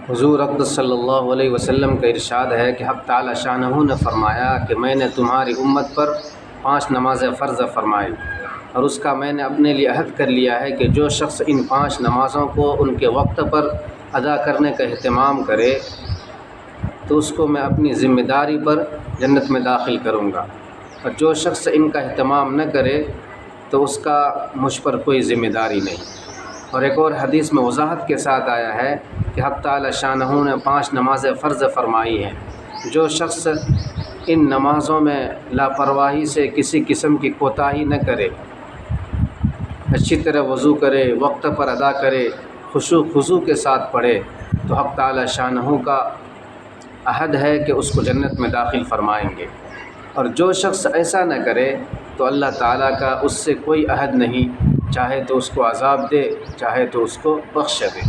حضور اقدس صلی اللہ علیہ وسلم کا ارشاد ہے کہ حق تعالی شانہ نے فرمایا کہ میں نے تمہاری امت پر 5 نمازیں فرض فرمائی، اور اس کا میں نے اپنے لیے عہد کر لیا ہے کہ جو شخص ان 5 نمازوں کو ان کے وقت پر ادا کرنے کا اہتمام کرے تو اس کو میں اپنی ذمہ داری پر جنت میں داخل کروں گا، اور جو شخص ان کا اہتمام نہ کرے تو اس کا مجھ پر کوئی ذمہ داری نہیں۔ اور ایک اور حدیث میں وضاحت کے ساتھ آیا ہے کہ حق تعالی شانہ نے 5 نمازیں فرض فرمائی ہیں، جو شخص ان نمازوں میں لاپرواہی سے کسی قسم کی کوتاہی نہ کرے، اچھی طرح وضو کرے، وقت پر ادا کرے، خضوع کے ساتھ پڑھے، تو حق تعالی شانہ کا عہد ہے کہ اس کو جنت میں داخل فرمائیں گے۔ اور جو شخص ایسا نہ کرے تو اللہ تعالیٰ کا اس سے کوئی عہد نہیں، چاہے تو اس کو عذاب دے، چاہے تو اس کو بخش دے۔